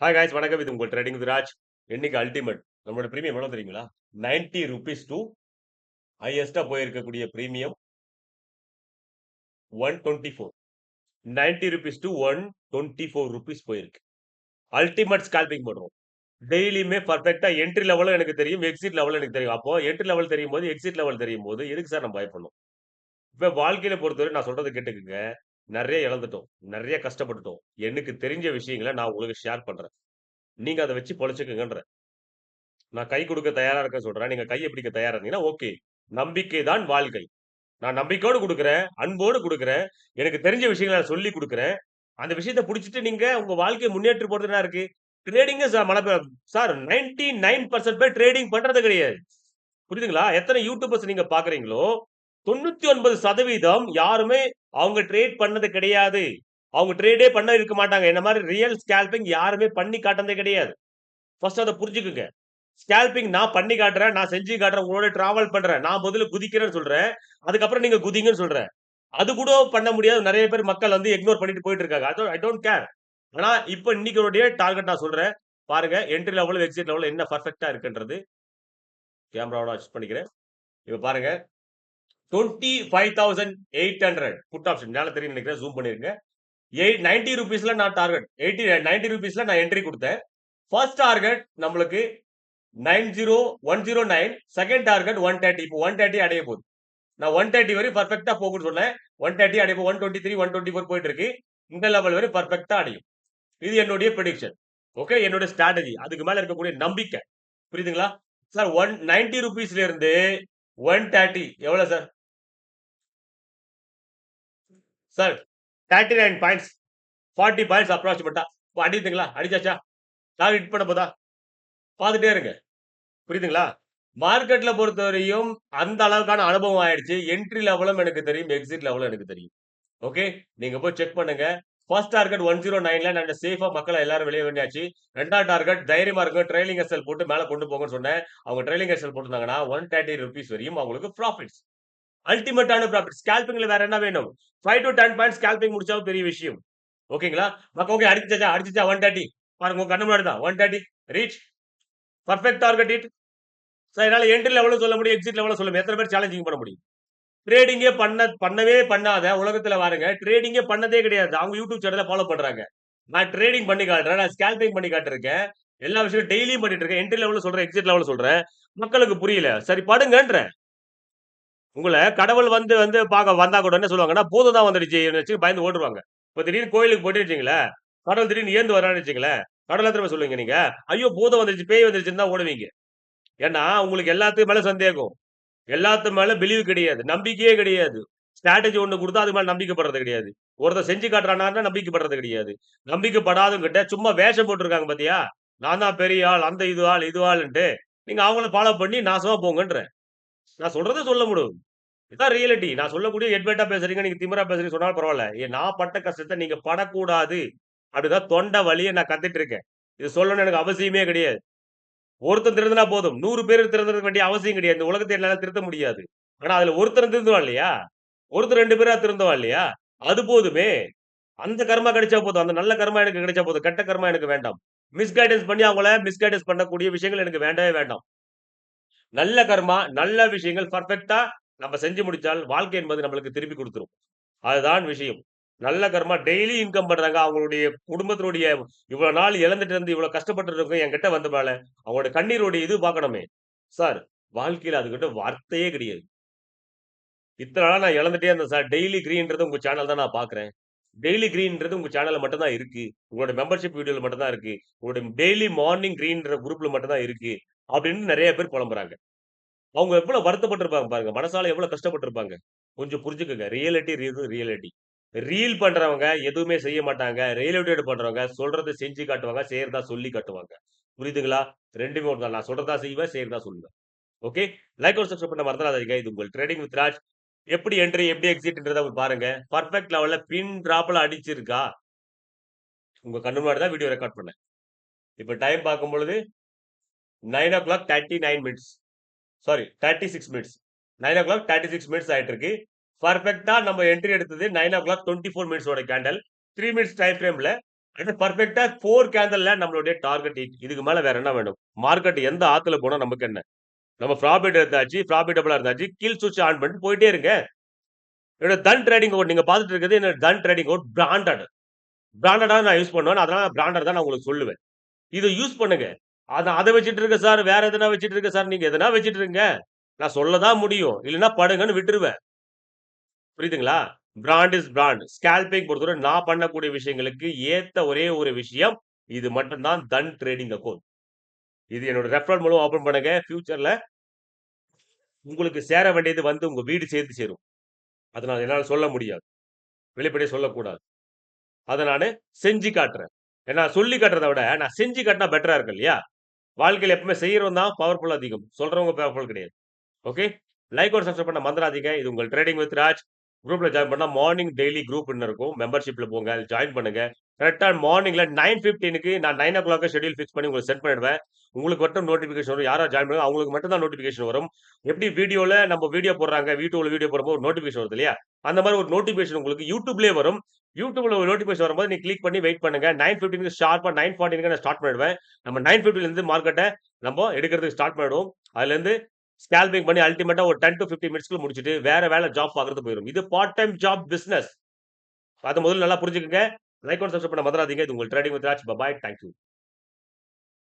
Hi guys, வணக்கம். இது உங்கள் ட்ரேடிங் வித் ராஜ். இன்னைக்கு அல்டிமேட் நம்மளோட பிரீமியம் எவ்வளவு தெரியுங்களா? 90 ருபீஸ் டு ஹையஸ்டா போயிருக்கக்கூடிய பிரீமியம் 124. 90 ருபீஸ் டு 124 ருபீஸ் போயிருக்கு. அல்டிமேட் ஸ்கால்பிங் பண்றோம். டெய்லியுமே பர்ஃபெக்ட்டா என்ட்ரி லெவலும் எனக்கு தெரியும், எக்ஸிட் லெவலும் எனக்கு தெரியும். அப்போ என்ட்ரி லெவல் தெரியும் போது, எக்ஸிட் லெவல் தெரியும் போது எதுக்கு சார் நம்ம பயப்படணும்? இப்ப வாழ்க்கையில பொறுத்தவரை நான் சொல்றத கேட்டுக்கங்க. நெறைய இழந்துட்டோம். நெறைய கஷ்டப்பட்டுட்டோம். எனக்கு தெரிஞ்ச விஷயங்கள நான் உங்களுக்கு ஷேர் பண்றேன். நீங்க அத வச்சு பொழச்சுக்கங்கன்றேன். நான் கை குடுக்க தயாரா இருக்கேன்னு சொல்றேன். நீங்க கைய பிடிக்க தயாரா இருந்தீங்கன்னா, ஓகே. நம்பிக்கை தான் வாழ்க்கை. நான் நம்பிக்கையோடு குடுக்குறேன். அன்போடு குடுக்குறேன். எனக்கு தெரிஞ்ச விஷயங்கள நான் சொல்லிக் குடுக்குறேன். அந்த விஷயத்த புடிச்சுட்டு நீங்க உங்க வாழ்க்கைய முன்னேற்றி போறது என்ன இருக்கு? ட்ரேடிங்க மல பேர் சார் 99% பேர் ட்ரேடிங் பண்றது கிடையாது. புரியுதுங்களா? எத்தன யூடியூபர்ஸ் நீங்க பார்க்குறீங்களோ, 99% யாருமே அவங்க ட்ரேட் பண்ணது கிடையாது. அவங்க ட்ரேடே பண்ண இருக்க மாட்டாங்க. என்ன மாரி ரியல் ஸ்கேல்பிங் யாருமே பண்ணி காட்டுனதே கிடையாது. ஃபர்ஸ்ட் அத புரிஞ்சுக்குங்க. ஸ்கேல்பிங் நான் பண்ணி காட்டுறேன். நான் செஞ்சு காட்டுறேன். உங்களோட டிராவல் பண்றேன். நான் முதல்ல குதிக்கிறேன்னு சொல்றேன். அதுக்கப்புறம் நீங்க குதிங்கன்னு சொல்றேன். அது கூட பண்ண முடியாது. நெறைய பேர் மக்கள் வந்து இக்னோர் பண்ணிட்டு போயிட்டு இருக்காங்க. I don't care. ஆனா, இப்ப இன்னைக்குடைய டார்கெட் நான் சொல்றேன். பாருங்க. என்ட்ரி லெவல், எக்ஸிட் லெவல் என்ன பெர்ஃபெக்ட்டா இருக்குன்றது. கேமராவோட அட்ஜஸ்ட் பண்ணிக்கிறேன். இப்ப பாருங்க. 25,800 புட் ஆப்ஷன். மேல தெரியும்னு நெனைக்கிறேன். ஜூம் பண்ணிருங்க. 90 ரூபீஸ்ல நான் டார்கெட். 90 ரூபீஸ்ல நான் என்ட்ரி குடுத்தேன். ஃபர்ஸ்ட் டார்கெட் நம்மளுக்கு 90,109 செகண்ட் டார்கெட் 130. இப்போ 130 அடைய போகுது. நான் 130 வரை பெர்ஃபெக்ட்டா போகும்னு சொன்னேன். 130 அடைய 123, 124 போயிட்டு இருக்கு. இந்த லெவல் வரை பெர்ஃபெக்ட்டா அடையும். இது என்னுடைய பிரெடிக்ஷன். ஓகே. என்னோட ஸ்ட்ராட்டஜி. அதுக்கு மேல இருக்கக்கூடிய நம்பிக்கை. புரியுதுங்களா? சார் 90 ரூபீஸ்ல இருந்து 130 எவ்வளவு சார்? சார் 39 பாயிண்ட்ஸ் 40 பாயிண்ட்ஸ் அப்ராக்ஸிமேட்டா. அடிக்குதுங்களா? அடிச்சாச்சா? டார்கெட் ஹிட் பண்ண போதா? பார்த்துட்டே இருங்க. புரியுதுங்களா? மார்க்கெட்ல பொறுத்தவரையும் அந்த அளவுக்கான அனுபவம் ஆயிடுச்சு. என்ட்ரி லெவலும் எனக்கு தெரியும். எக்ஸிட் லெவலும் எனக்கு தெரியும். ஓகே. நீங்க போய் செக் பண்ணுங்க. ஃபர்ஸ்ட் டார்கெட் 109ல நான் சேஃபா மக்கள எல்லாரும் வெளிய பண்ணியாச்சு. 2வது டார்கெட் தைரியமா இருங்க. ட்ரெய்லிங் எஸ்எல் போட்டு மேல கொண்டு போங்கன்னு சொன்னேன். அவங்க ட்ரெய்லிங் எஸ்எல் போட்டிருந்தாங்கன்னா, ₹130 வரையும் அவங்களுக்கு ப்ராஃபிட்ஸ். அல்டிமேட்டான ப்ராஃபிட். ஸ்கால்பிங்ல வேற என்ன வேணும்? 5 டூ 10 பாயிண்ட்ஸ் ஸ்கால்பிங் முடிச்சாலும் பெரிய விஷயம். ஓகேங்களா? மக்கள் ஓகே அடிச்சுச்சா 130 பாருங்க உங்க கண்ணு முன்னாடி தான். 130 reach perfect target hit. Sir என்னால என்ட்ரி லெவலும் சொல்ல முடியும், எக்ஸிட் லெவலும் சொல்ல முடியும். எத்தன பேர் சேலஞ்சிங் பண்ண முடியும்? ட்ரேடிங்கே பண்ணவே பண்ணாத உலகத்துல பாருங்க, ட்ரேடிங்கே பண்ணதே கிடையாது. அவங்க யூடியூப் சேனல ஃபாலோ பண்றாங்க. நான் ட்ரேடிங் பண்ணி காட்டுறேன். நான் ஸ்கால்பிங் பண்ணி காட்டிருக்கேன். எல்லா விஷயமும் டெய்லியும் பண்ணிட்டு இருக்கேன். என்ட்ரி லெவல்ல சொல்றேன், எக்ஸிட் லெவல்ல சொல்றேன். மக்களுக்கு புரியல. சரி படுங்கன்றேன். உங்கள கடவுள் வந்து வந்து பாக்க வந்தா கூட என்ன சொல்லுவாங்கன்னா, பூதம் தான் வந்துடுச்சு நெனச்சு பயந்து ஓடுருவாங்க. இப்ப திடீர்னு கோயிலுக்கு போயிட்டு வச்சுக்கங்களேன், கடவுள் திடீர்னு ஏந்து வரான்னு வச்சுக்கங்களேன், கடவுள எத்தன பேர் சொல்லுவீங்க நீங்க? ஐயோ! பூதம் வந்துருச்சு, பேய் வந்துருச்சுன்னு தான் ஓடுவீங்க. ஏன்னா, உங்களுக்கு எல்லாத்து மேல சந்தேகம். எல்லாத்து மேல பிலீவ் கிடையாது. நம்பிக்கையே கிடையாது. ஸ்ட்ராட்டஜி ஒண்ணு குடுத்தா அது மேல நம்பிக்கைப்படுறது கிடையாது. ஒருத்தன் செஞ்சு காட்டுறானான்னா நம்பிக்கைப்படுறது கிடையாது. நம்பிக்கைப்படாதவங்கிட்ட சும்மா வேஷம் போட்டுருக்காங்க பாத்தியா? நான் தான் பெரிய ஆள், அந்த இது ஆளுன்ட்டு. நீங்க அவங்கள ஃபாலோ பண்ணி நாசமா போங்கன்றேன். நான் சொல்றத சொல்ல முடியும். இதான் ரியாலிட்டி. நான் சொல்லக்கூடிய எட்வெட்டா பேசுறீங்க, நீங்க திமிரா பேசுறீங்கன்னு சொன்னாலும் பரவால்ல. நான் பட்ட கஷ்டத்த நீங்க படக்கூடாது. அப்படிதான் தொண்ட வலிய நான் கத்திட்டு இருக்கேன். இது சொல்லணும்னு எனக்கு அவசியமே கிடையாது. ஒருத்தன் திருந்துனா போதும். 100 பேர் திருந்தறதுக்கு வேண்டிய அவசியம் கிடையாது. இந்த உலகத்த என்னால திருத்த முடியாது. ஆனா அதுல ஒருத்தன் திருந்துவான் இல்லையா? ஒருத்தர் 2 பேரா திருந்துவான் இல்லையா? அது போதுமே. அந்த கர்மா கிடைச்சா போதும். அந்த நல்ல கர்மா எனக்கு கிடைச்சா போதும். கெட்ட கர்மா எனக்கு வேண்டாம். மிஸ்கைடன்ஸ் பண்ணி அவங்கள மிஸ்கைடன்ஸ் பண்ணக்கூடிய விஷயங்கள் எனக்கு வேண்டவே வேண்டாம். நல்ல கர்மா, நல்ல விஷயங்கள் பெர்ஃபெக்ட்டா நம்ம செஞ்சு முடிச்சால், வாழ்க்கை என்பது நம்மளுக்கு திருப்பி குடுத்துரும். அதுதான் விஷயம். நல்ல கர்மா டெய்லி இன்கம் பண்றாங்க. அவங்களுடைய குடும்பத்தினுடைய இவ்வளவு நாள் இழந்துட்டு இருந்து இவ்வளவு கஷ்டப்பட்டு இருக்கவங்க என்கிட்ட வந்த மேல, அவங்களோட கண்ணீருடைய இது பார்க்கணுமே. சார், வாழ்க்கையில அதுகிட்ட வார்த்தையே கிடையாது. இத்தன நாளா நான் இழந்துட்டே இருந்தேன் சார். டெய்லி கிரீன்றது உங்க சேனல் தான் நான் பார்க்கிறேன். டெய்லி கிரீன்றது உங்க சேனல்ல மட்டும் தான் இருக்கு. உங்களோட மெம்பர்ஷிப் வீடியோல மட்டும் தான் இருக்கு. உங்களுடைய டெய்லி மார்னிங் கிரீன்ற குரூப்ல மட்டும் தான் இருக்கு. அப்படின்னு நெறைய பேர் புலம்புறாங்க. அவங்க எவ்வளவு வருத்தப்பட்டிருப்பாங்க பாருங்க. மனசால எவ்வளவு கஷ்டப்பட்டிருப்பாங்க. கொஞ்சம் புரிஞ்சுக்கங்க. Reality reality. ரீல் பண்றவங்க எதுவுமே செய்ய மாட்டாங்க. ரியலிட்டட் பண்றவங்க சொல்றத செஞ்சு காட்டுவாங்க. செய்றதா சொல்லி காட்டுவாங்க. புரியுதுங்களா? 2மே ஒண்ணு தான். நான் சொல்றதா செய்வேன், செய்றதா சொல்லுவேன். ஓகே. லைக் ஒரு சப்ஸ்கிரைப் பண்ண மறந்துடாதீங்க. இது உங்கள் ட்ரேடிங் வித் ராஜ். எப்படி என்ட்ரி, எப்படி எக்ஸிட்ன்றத பாருங்க. பெர்ஃபெக்ட் லெவல்ல பின் டிராப்ல அடிச்சிருக்கா? உங்க கண்ணு முன்னாடி தான் வீடியோ ரெக்கார்ட் பண்ணேன். இப்ப டைம் பார்க்கும்பொழுது 9:39 மினிட்ஸ். Sorry 36 minutes. 9:36 மினிட்ஸ் ஆயிட்டு இருக்கு. பெர்ஃபெக்ட்டா நம்ம என்ட்ரி எடுத்தது 9:24 மினிட்ஸோட கேண்டல். 3 மினிட்ஸ் டைம் ஃப்ரேம்ல பெர்ஃபெக்ட்டா 4 கேண்டில்ல நம்மளுடைய டார்கெட் ஹிட். இதுக்கு மேல வேற என்ன வேணும்? மார்க்கெட் எந்த ஆத்துல போனா நமக்கு என்ன? நம்ம ப்ராஃபிட் எடுத்தாச்சு, ப்ராஃபிட்டபிளா இருந்தாச்சு. கில் ஸ்விட்ச் ஆன் பண்ணிட்டு போயிட்டே இருங்க. என்னோட தன் ட்ரேடிங் அக்கவுண்ட் நீங்க பார்த்துட்டு இருக்கிறது என்னோட தன் ட்ரேடிங் அக்கவுண்ட் பிராண்டட். பிராண்டடா நான் யூஸ் பண்ணுவேன். அதனால பிராண்டட் தான் நான் உங்களுக்கு சொல்லுவேன். இத யூஸ் பண்ணுங்க. அத வச்சுட்டு இருக்கேன் சார், வேற எதனா வச்சுட்டு இருக்கேன் சார். நீங்க எதனா வச்சுட்டு இருங்க. நான் சொல்ல தான் முடியும். இல்லன்னா படுங்கன்னு விட்டுருவேன். புரியுதுங்களா? Brand is brand. ஸ்கேல்பிங் பொறுத்தவரை நான் பண்ணக்கூடிய விஷயங்களுக்கு ஏத்த ஒரே ஒரு விஷயம், இது மட்டும் தான் தன் ட்ரேடிங் அக்கவுண்ட். இது என்னோட ரெஃபரல் மூலம் ஓப்பன் பண்ணுங்க. ஃபியூச்சர்ல உங்களுக்கு சேர வேண்டியது வந்து உங்க வீடு சேர்ந்து சேரும். அத நான் என்னால சொல்ல முடியாது. வெளிப்படையா சொல்லக்கூடாது. அத நானு செஞ்சு காட்டுறேன். ஏன்னா சொல்லி காட்டுறத விட, நான் செஞ்சு காட்டுனா பெட்டரா இருக்கும் இல்லையா? வாழ்க்கையில எப்பவுமே செய்றவன் தான் பவர்ஃபுல் அதிகம். சொல்றவங்க பவர்ஃபுல் கிடையாது. ஓகே. லைக் ஒரு சப்ஸ்கிரைப் பண்ண மறந்துறாதீங்க. இது உங்கள் ட்ரேடிங் வித் ராஜ். குரூப்ல ஜாயின் பண்ணா மார்னிங் டெய்லி குரூப்ன்னு இருக்கும். மெம்பர்ஷிப்ல போங்க. ஜாயின் பண்ணுங்க. கரெக்ட்டா மார்னிங்ல 9:15க்கு நான் 9:00 ஷெட்யூல் பிக்ஸ் பண்ணி உங்களுக்கு சென்ட் பண்ணிடுவேன். உங்களுக்கு மட்டும் நோட்டிஃபிகேஷன் வரும். யார் யார் ஜாயின் பண்ணாங்களோ அவங்களுக்கு மட்டும் தான் நோட்டிஃபிகேஷன் வரும். எப்படி வீடியோல நம்ம வீடியோ போடுறாங்க, YouTubeல வீடியோ போடும்போது ஒரு நோட்டிஃபிகேஷன் வருது இல்லையா? அந்த மாரி ஒரு நோட்டிஃபிகேஷன் உங்களுக்கு YouTubeலயே வரும். YouTubeல ஒரு நோட்டிஃபிகேஷன் வரும்போது நீங்க கிளிக் பண்ணி வெயிட் பண்ணுங்க. 9:15க்கு ஷார்ப்பா 9:40க்கு நான் ஸ்டார்ட் பண்ணிடுவேன். நம்ம 9:50ல மார்க்கெட்ட நம்ம எடுக்கிறதுக்கு ஸ்டார்ட் பண்ணிடுவோம். அதுலேருந்து ஸ்கேல்பிங் பண்ணி அல்டிமேட்டா ஒரு 10 டூ 15 மினிட்ஸ்க்குள்ள முடிச்சுட்டு, வேற வேல ஜாப் பார்க்கறது போயிரும். இது பார்ட் டைம் ஜாப் பிசினஸ். அத முதல்ல நல்லா புரிஞ்சுக்கங்க. லைக் அண்ட் சப்ஸ்கிரைப் பண்ண மறந்துறாதீங்க. இது உங்கள் trading with Raj. Bye. Thank you.